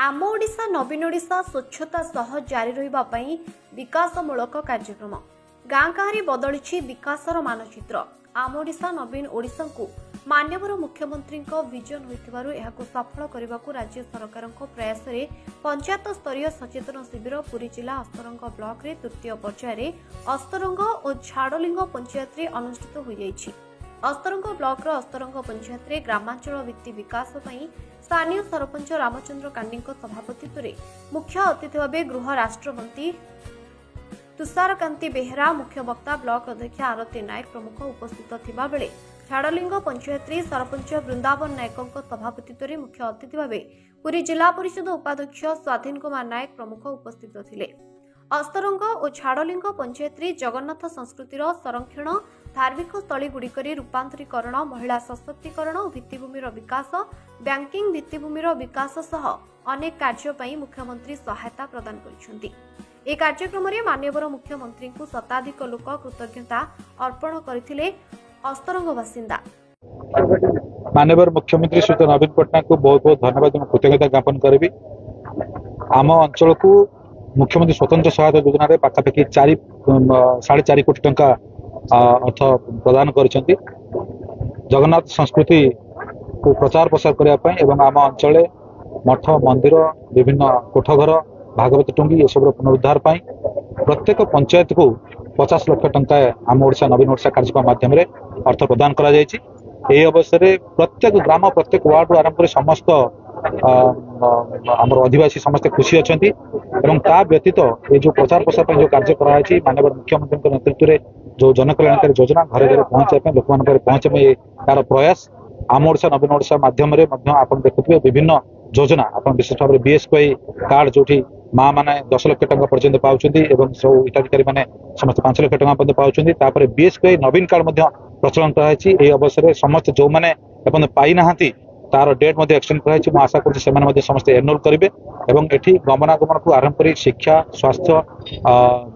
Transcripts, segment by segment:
आम ओडिशा नवीन ओडिशा स्वच्छता सह जारी रहिबा पई विकासमूलक कार्यक्रम गाँ गाँव बदली विकासर मानचित्र आम ओडिशा नवीन ओडिशा को मान्यवर मुख्यमंत्री विजन होइथिबारु एहाकु सफल करने को राज्य सरकार प्रयास रे पंचायत स्तरीय सचेतन शिविर पुरी जिला अस्तरंग ब्लॉक रे तृतीय पर्यायर अस्तरंग और झाड़लिंग पंचायत रे अनुष्ठित हो जाइछि। अस्तरंग ब्लॉक रो अस्तरंग पंचायत रे ग्रामांचल भित्ति विकास पई स्थानीय सरपंच रामचंद्र कांडी सभापतित्व में मुख्य अतिथि भाव गृह राष्ट्रमंत्री तुषारकांति बेहेरा मुख्य वक्ता ब्लॉक अध्यक्ष आरती नायक प्रमुख उपस्थित थिबा बेले झाड़लिंग पंचायत सरपंच वृंदावन नायकों सभापतित्व में मुख्य अतिथि भाव पुरी जिला परिषद उपाध्यक्ष स्वाधीन कुमार नायक प्रमुख उपस्थित थिले। अस्तरंग और झाड़लिंग पंचायत जगन्नाथ संस्कृतिर संरक्षण धार्मिक स्थली गुड़िकर रूपांतरीकरण महिला सशक्तिकरण और भित्तिभूमिर विकास बैंकिंग भित्तिभूमिर विकास सह अनेक कार्य मुख्यमंत्री सहायता प्रदान करिसेंति। ए कार्यक्रम में मान्यवर मुख्यमंत्री को शताधिक लोक कृतज्ञता अर्पण करथिले। अस्तरंग बासिंदा मान्यवर मुख्यमंत्री श्री नवीन पट्टनायक को बहुत बहुत धन्यवाद कृतज्ञता ज्ञापन करी। आम अंचल को मुख्यमंत्री स्वतंत्र सहायता योजना रे पाखापाखि 4.5 कोटी टंका अर्थ प्रदान करिसेंति। जगन्नाथ संस्कृति को प्रचार प्रसार करने एवं आम अंचल मठ मंदिर विभिन्न कोठघर भागवत टुंगी ये सब पुनरुद्धार प्रत्येक पंचायत को 50 लाख टंका आम ओडिशा नवीन ओडिशा कार्यक्रम माध्यम अर्थ प्रदान करा जायछि। एही अवसर रे प्रत्येक ग्राम प्रत्येक वार्ड आरंभ कर समस्त आम आदिवासी समस्त खुशी अछंती एवं ता व्यतीत ये जो प्रचार प्रसार जो कार्य कराई माननीय मुख्यमंत्री नेतृत्व में जो जनकल्याणकारी योजना घर घर पहुंचा लोक मान पहुंचे तार प्रयास आम ओडिशा नवीन ओडिशा माध्यम आप देखुए विभिन्न योजना आप विशेष भाव में बीएसपी कार्ड जो माँ मैंने 10 लाख टंका पर्यंत पाँच सब हिताधिकारी मैंने समस्त 5 लाख टंका पर्यंत पाँच बीएसपी नवीन कार्ड प्रचलन कराई। अवसर में समस्त जो मैंने पाई ना तार डेट एक्सटेंड कराई। आशा कर समस्त एनरोल करेंगे एवं एठी गमनागमन को आरंभ कर शिक्षा स्वास्थ्य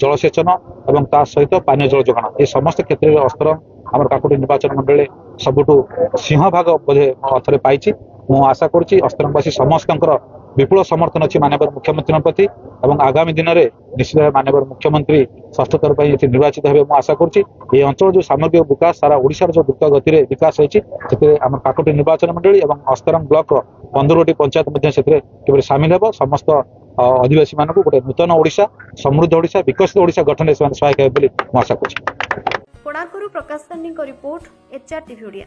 जलसेचन एवं ता सहित पानीय जल जोगाण ये समस्त क्षेत्र में अस्तरंग आम काकुटी निर्वाचन मंडल सबुठू सिंह भाग बोधे अर्थरे पाई। मु आशा करुच्ची अस्तरंगवासी समस्त विपुल समर्थन अच्छी माननीय मुख्यमंत्री प्रति और आगामी दिन में निश्चित भाव माननीय मुख्यमंत्री स्वास्थ्य तरफ निर्वाचित हे आशा करुच्ची। ये अंचल जो सामग्रिक विकास सारा ओडिशा जो द्रुत गति में विकास होती आम काकुटी निर्वाचन मंडली और अस्तरंग ब्लॉक 15 गोटी पंचायत सामिल हो समस्त आदिवासी मानक गोटे नूतन ओडिशा समृद्ध ओडिशा विकसित ओडिशा गठन में सहायक हे आशा करुच्ची। कोणार्करू प्रकाश रिपोर्ट HR TV ओडिया।